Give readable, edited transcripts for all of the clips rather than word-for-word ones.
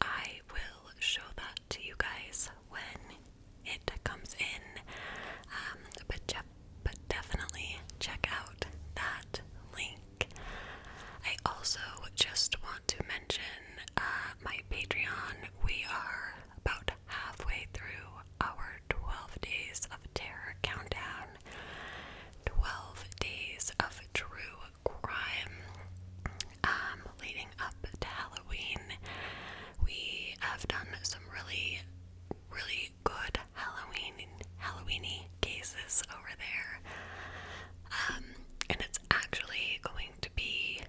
I will show that to you guys when it comes in. But definitely check out that link. I also just want to mention my Patreon. We are about halfway through our 12 Days of Terror countdown. 12 days of true crime leading up to Halloween. We have done some really good Halloweeny cases over there. And it's actually going to be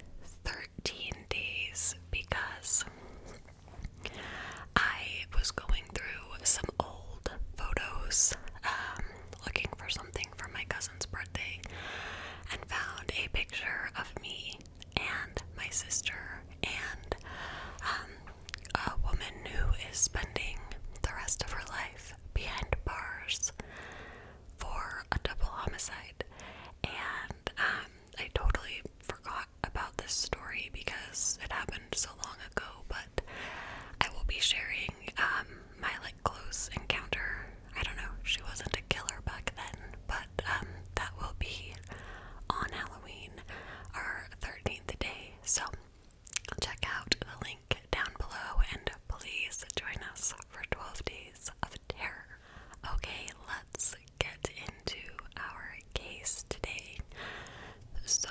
13 days because I was going through some old photos, looking for something for my cousin's birthday, and found a picture of me and my sister and a woman who is spending the rest of her life behind bars for a double homicide. And I totally forgot about this story because it happened so long ago, but I will be sharing my close encounter. I don't know, she wasn't a killer back then, but that will be on Halloween, our 13th day. So check out the link down below and please join us for 12 days of terror. Okay, let's get into our case today. So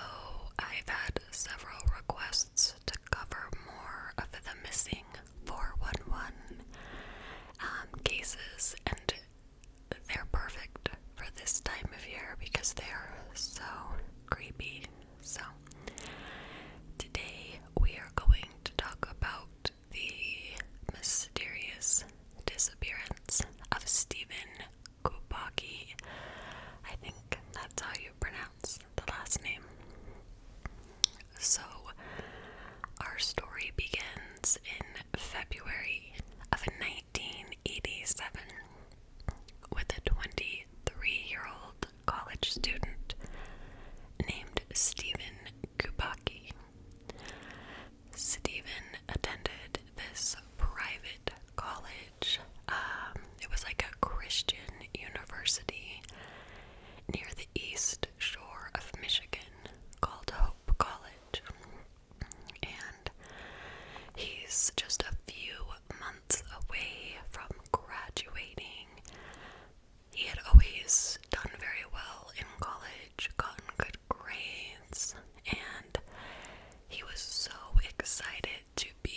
I've had several requests to cover more of the missing 411 cases, and they're perfect for this time of year because they're so creepy. So today we are going to talk about the mysterious disappearance of Steven Kubacki. I think that's how you pronounce the last name. So our story begins in February of 1987 with a 23-year-old college student named Steven Kubacki. Steven attended this private college. It was like a Christian university near the east shore of Michigan called Hope College. And he's just a few months away from graduating. He had always done very well in college, gotten good grades, and he was so excited to be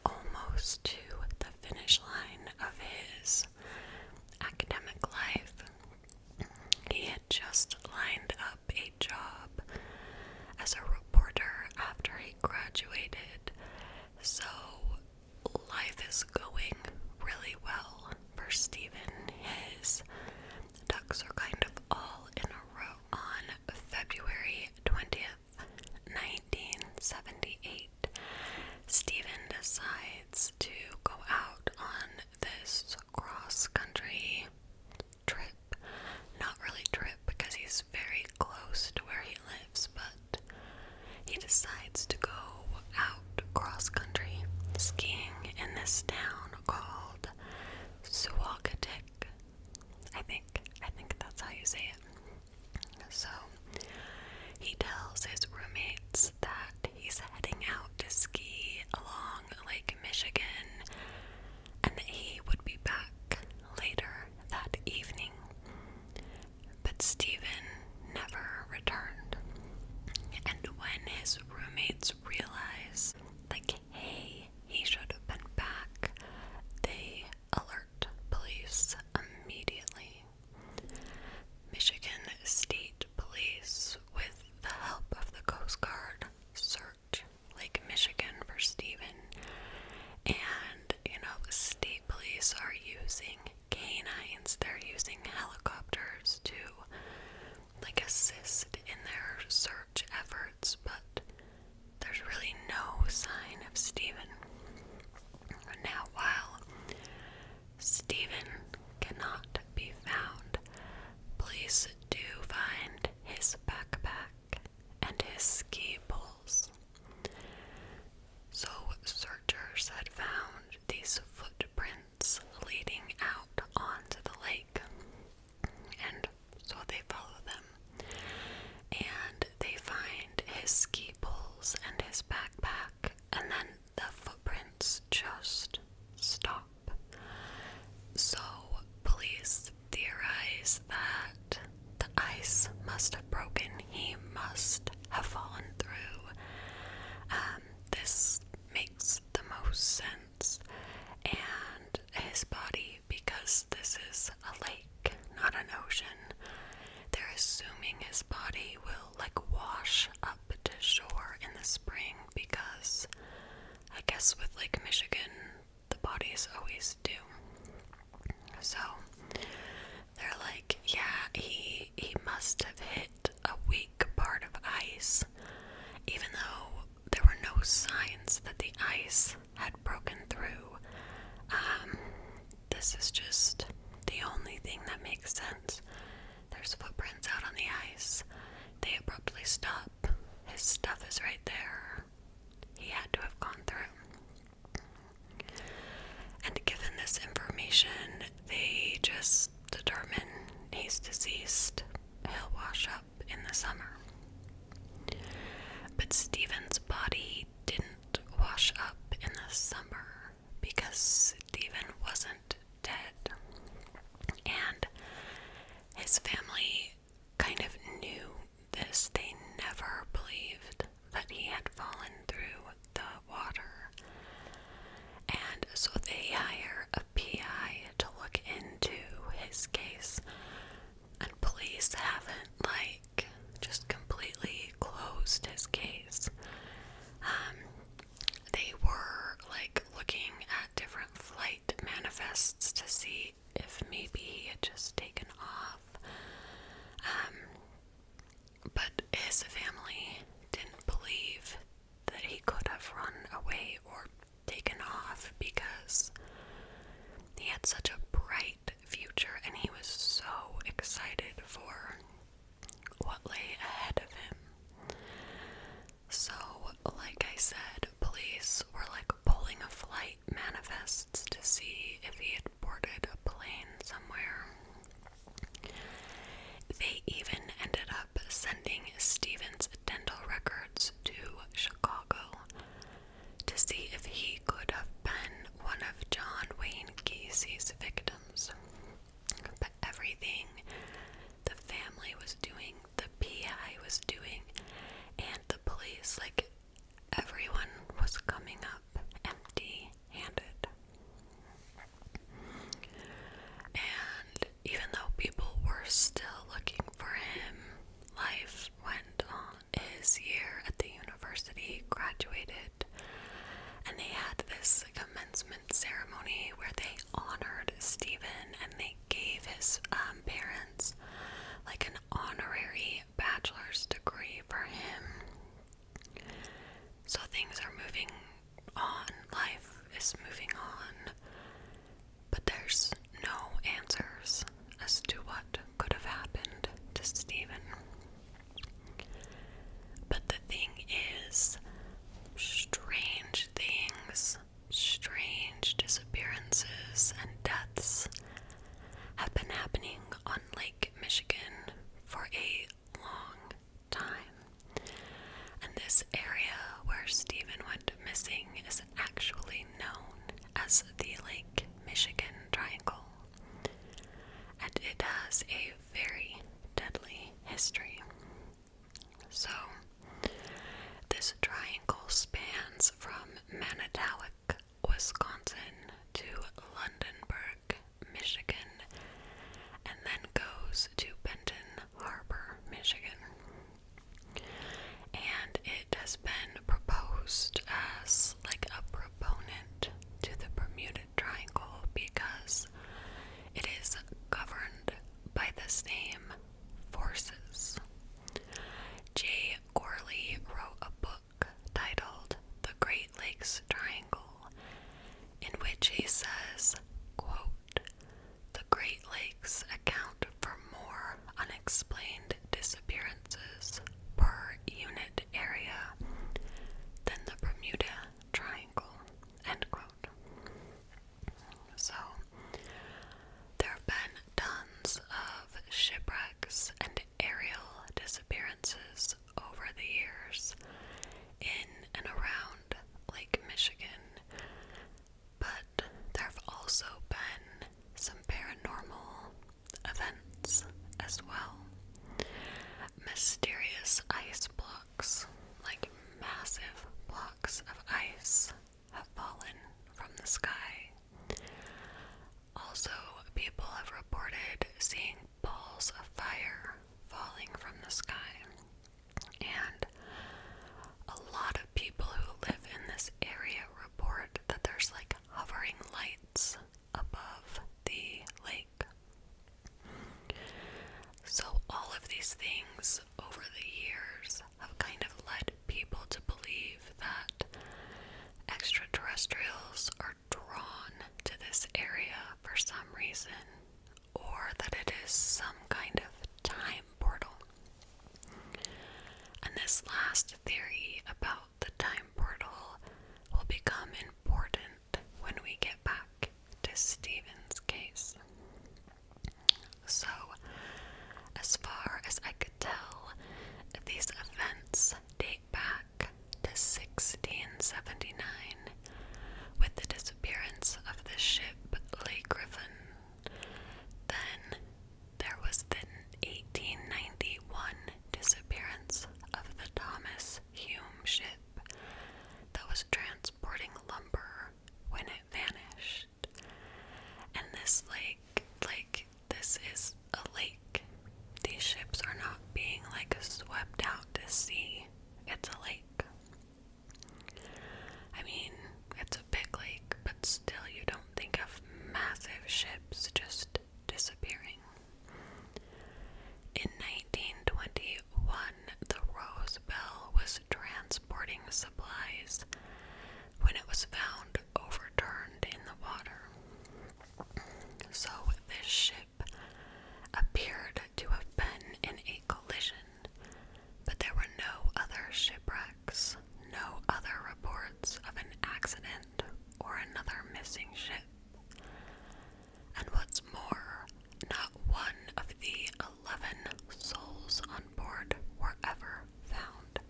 almost to the finish line of his academic life. He had just lined up a job as a reporter after he graduated, so life is going really well for Steven. His ducks are kind of all in a row. On February 20th, 1978, Steven decides to go out on this cross-country trip. Not really trip because he's very close to where he lives, but he decides to go out cross-country skiing in this town called Suwagatik. I think that's how you say it. So he tells his roommates that he's heading out to ski along Lake Michigan and that he would be back later that evening. But Steven never returned. And when his roommates realize, hey, he should have been back, they alert police immediately. Michigan State Police, with the help of the Coast Guard, search Lake Michigan for Steven, and sense. And his body, because this is a lake, not an ocean, they're assuming his body will like wash up to shore in the spring because I guess with Lake Michigan, the bodies always do. So they're like, yeah, he must have hit a weak part of ice, even though there were no signs that the ice had broken through. This is just the only thing that makes sense. There's footprints out on the ice. They abruptly stop. His stuff is right there. He had to have gone through. And given this information, they just determine he's deceased. He'll wash up in the summer. But Steven's body didn't wash up in the summer because Steven wasn't dead. And his family kind of knew this. They never believed that he had fallen through the water. And so they hire a PI to look into his case. And police haven't, like, just completely closed his case. They were, like, looking at different flight manifests to see if maybe he had just taken off. But his family didn't believe that he could have run away or taken off because he had such a bright future and he was so excited for what lay ahead of him. So, like I said, police were like pulling a flight manifests to see if he had boarded a plane somewhere. They even ended up sending Steven's dental records to Chicago to see if he could have been one of John Wayne Gacy's victims. But everything the family was doing, the PI was doing, and the police, like, everyone was coming up empty-handed. And even though people were still looking for him, life went on. His year at the university graduated, and they had this commencement ceremony where they honored Steven and they gave his parents like an honorary bachelor's degree for him. So things are moving on, life is moving on, but there's no answers as to what could have happened to Steven. But the thing is, strange things, strange disappearances and deaths have been happening on Lake Michigan for a long time. And this area where Steven went missing is actually known as the Lake Michigan Triangle. And it has a very deadly history. So, this triangle spans from Manitowoc, Wisconsin to Lundenburg, Michigan, and then goes to Benton Harbor, Michigan. And it has been proposed as like a proponent to the Bermuda Triangle because it is governed by the same forces. Jay Corley wrote a book titled The Great Lakes Triangle, the sky. Also, people have reported seeing balls of fire falling from the sky. And a lot of people who live in this area report that there's like hovering lights above the lake. So all of these things over the years have kind of led people to believe that extraterrestrials are drawn to this area for some reason, or that it is some kind of time portal. And this last theory about the time portal will become important when we get back to Steven's case. So, as far as I could tell, these events date back to 1679 with the disappearance of the ship Lake Griffin. Then there was the 1891 disappearance of the Thomas Hume ship that was transporting lumber when it vanished. And this lake, this is a lake. These ships are not being swept out to sea. It's a lake. I mean, it's a big lake, but still you don't think of massive ships just disappearing. In 1921, the Rosebell was transporting supplies when it was found overturned in the water. So this ship appeared to have been in a collision, but there were no other shipwrecks, no other reports of an accident or another missing ship. And what's more, not one of the 11 souls on board were ever found.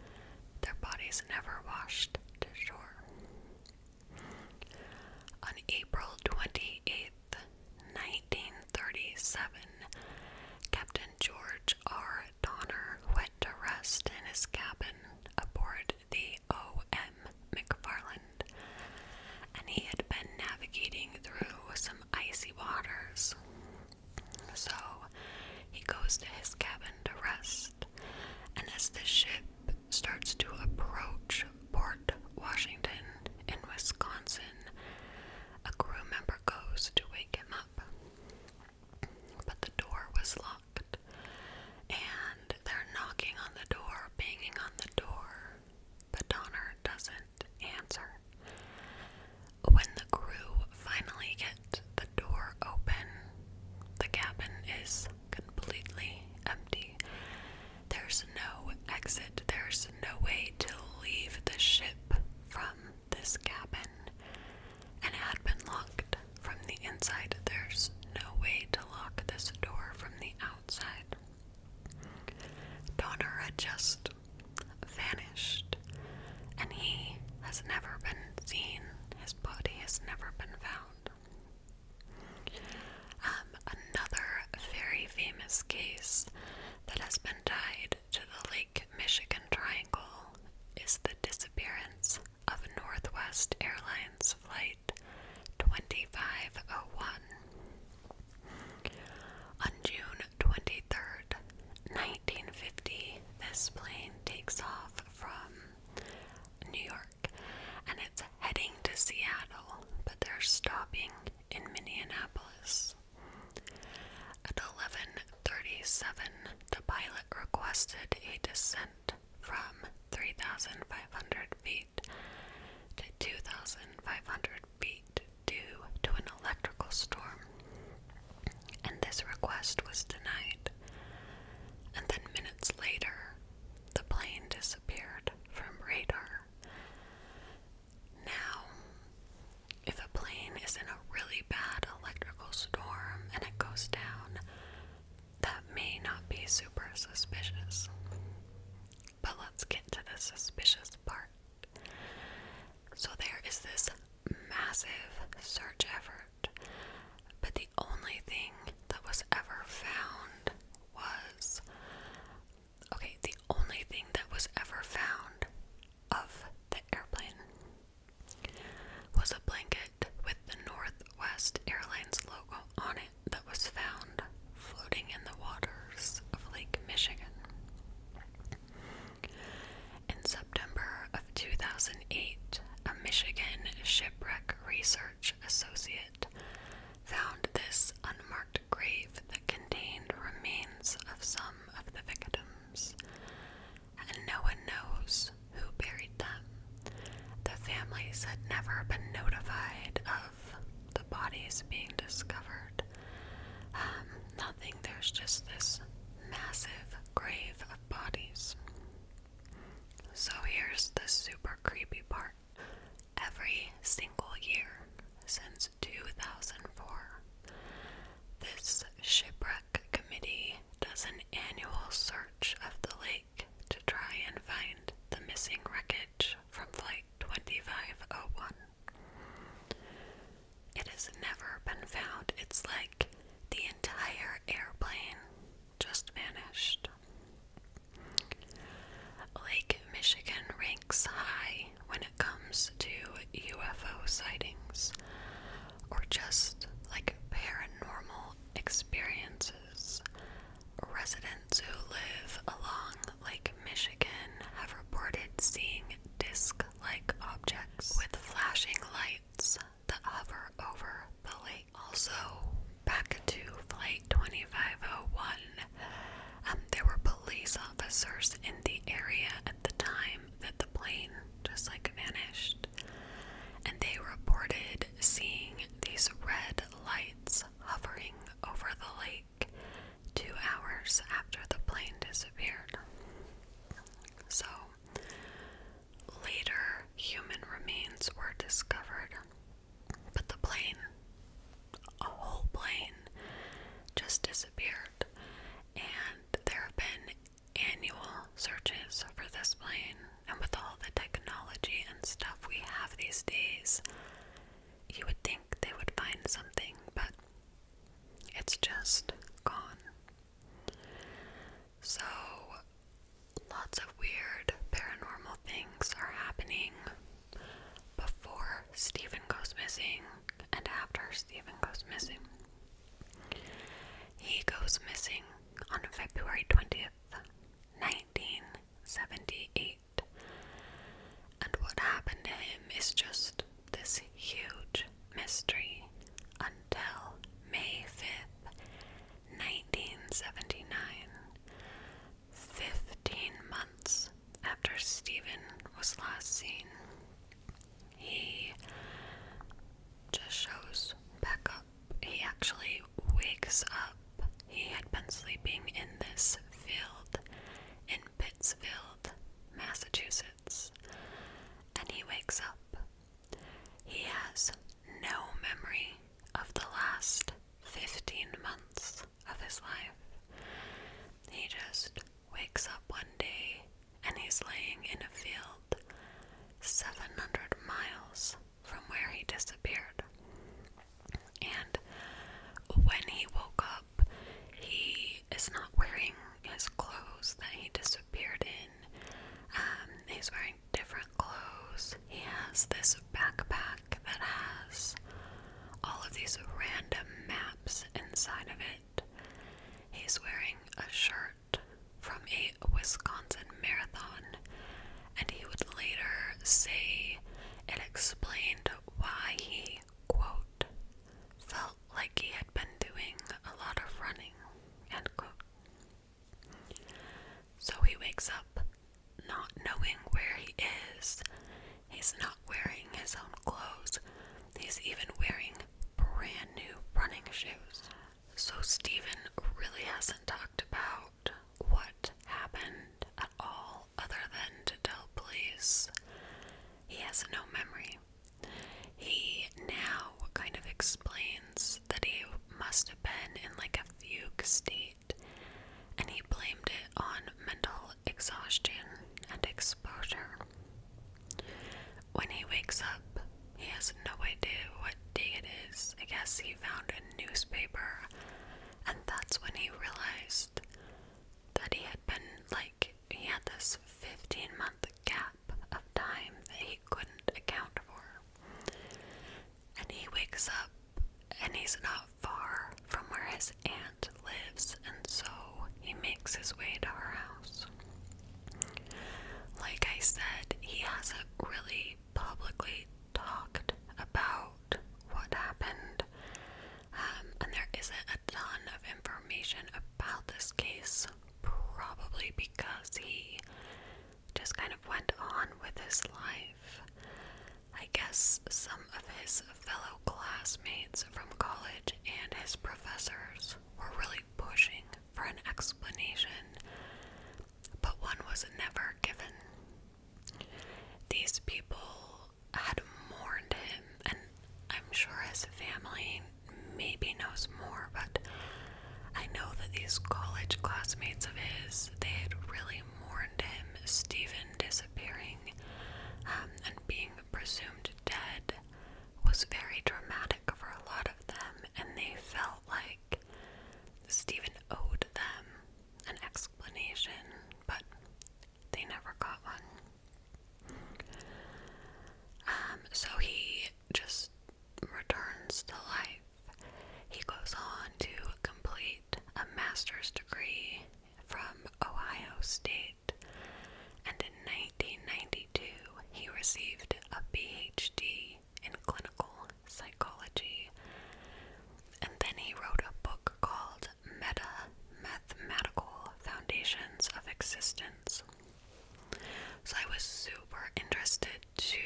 Their bodies never washed to shore. On April 28th, 1937, Captain George R. Donner went to rest in his cabin aboard the O.M. McFarland, and he had been navigating through some icy waters. So he goes to his cabin to rest, and as the ship starts to approach Port Washington in Wisconsin, a crew member goes to wake him up. But the door was locked, and they're knocking on the door, banging on the door, but Donner doesn't answer. When the crew finally get the door open, the cabin is completely empty. There's no exit, there's no way to leave the ship from this cabin, and it had been locked from the inside. There's no way to lock this door from the outside. Donner had just vanished, and he has never been seen. His body has never been found. Another very famous case that has been tied to the Lake Michigan Triangle is the disappearance of Northwest Airlines Flight 2501. On June 23rd, 1950, this plane takes off from New York, and it's heading to Seattle, but they're stopping in Minneapolis. At 11:37, the pilot requested a descent from 3,500 feet to 2,500 feet due to an electrical storm, and this request was denied. And then minutes later, the plane disappeared from radar. Now, if a plane is in a really bad electrical storm and it goes down, that may not be super suspicious. But let's get to the suspicious part. So there is this massive search effort, but the only thing that was ever found was, the only thing that was ever found of the airplane was a blanket with research associate found this unmarked grave that contained remains of some of the victims, and no one knows who buried them. The families had never been notified of the bodies being discovered. Nothing, there's just this massive grave of bodies. So here's the super creepy part. Every single year since 2004, this shipwreck committee does an annual search of the lake to try and find the missing wreckage from Flight 2501. It has never been found. It's like the entire airplane just vanished. Lake Michigan ranks high when it comes to UFO sightings, or just like paranormal experiences. Residents who live along Lake Michigan have reported seeing disc-like objects with flashing lights that hover over the lake. Also, back to Flight 2501, there were police officers in the area at the time that the plane just vanished, and they reported seeing these red lights hovering over the lake 2 hours after the plane disappeared. So, later human remains were discovered, but the plane, a whole plane, just disappeared, and there have been annual searches for this plane, and with all the technology and stuff we have these days, you would think they would find something, but it's just gone. So, lots of weird paranormal things are happening before Steven goes missing and after Steven goes missing. He goes missing on February 20th, 1978. And what happened to him is just this huge mystery until May 5th, 1979. 15 months after Steven was last seen, he just shows back up. He actually wakes up. He had been sleeping in this field in Pittsfield, Massachusetts, and he wakes up. He has no memory of the last 15 months of his life. He just wakes up one day and he's laying in a field 700 miles from where he disappeared. And when he woke up, he is not wearing his clothes that he disappeared in. He's wearing different clothes. He has this backpack that has all of these random maps inside of it. He's wearing a shirt from a Wisconsin marathon, and he would later say it explained why he, quote, felt like he had been doing a lot of running, end quote. So he wakes up not knowing where he is. He's not wearing his own clothes. He's even wearing brand new running shoes. So Steven really hasn't talked about what happened at all other than to tell police. He has no memory. He now kind of explains that he must have been in a fugue state, and he blamed it on mental exhaustion and exposure. When he wakes up, he has no idea what day it is. I guess he found a newspaper, and that's when he realized that he had been he had this 15-month gap of time that he couldn't account for. And he wakes up, and he's not far from where his aunt lives, and so he makes his way to her house. Like I said, he hasn't really publicly talked about what his life. I guess some of his fellow classmates from college and his professors were really pushing for an explanation, but one was never given. These people had mourned him, and I'm sure his family maybe knows more, but I know that these college classmates of his, they had really mourned him, Steven disappearing, and being presumed dead was very dramatic for a lot of them, and they felt like Steven owed them an explanation, but they never got one. So he just returns to life. He goes on to complete a master's degree from Ohio State, and in 1992 he received a PhD in clinical psychology, and then he wrote a book called Mathematical Foundations of Existence. So I was super interested to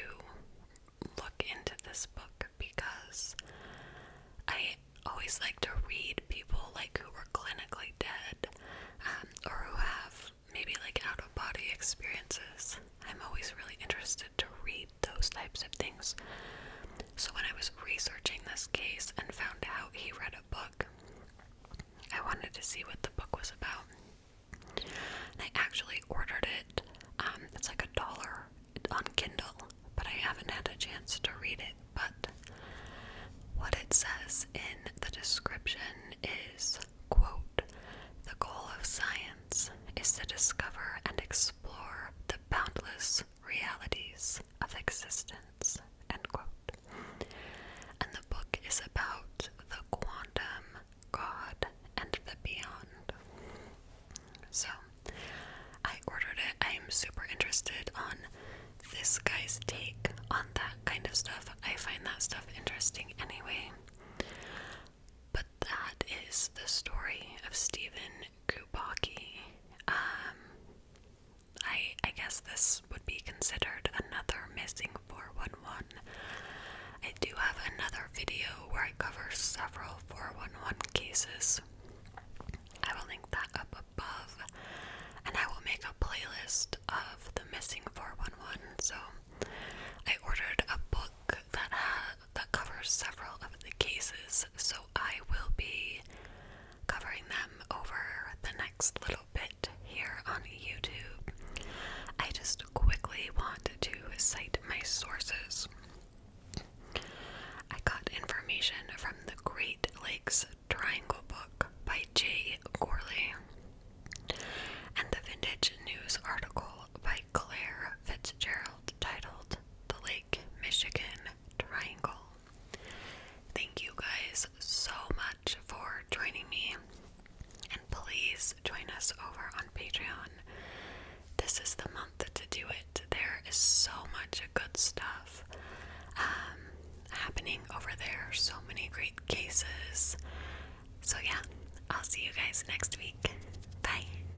look into this book because I always like to read people like who were clinically dead, or who have maybe like out-of-body experiences. I'm always really interested to read those types of things. So when I was researching this case and found out he read a book, I wanted to see what the book was about. And I actually ordered it. It's like $1 on Kindle, but I haven't had a chance to read it. But what it says in the description is, quote, "The goal of science is to discover and explore the boundless realities of existence," end quote. And the book is about the quantum, God, and the beyond. So I ordered it. I am super interested on this guy's take on that kind of stuff. I find that stuff interesting anyway. But that is the story of Steven Kubacki. I guess this would be considered another missing 411. I do have another video where I cover several 411 cases. I will link that up above, and I will make a playlist of the missing 411. So I ordered a book that covers several of the cases, so I will be covering them over the next little bit here on YouTube. I just quickly want to cite my sources. I got information from the Great Lakes Triangle book by Jay Gorley, and the Vintage News article by Claire Fitzgerald titled "The Lake Michigan Triangle." Thank you guys so much for joining me, and please join us over on Patreon. This is the month to do it. There is so much good stuff happening over there, so many great cases. So yeah, I'll see you guys next week.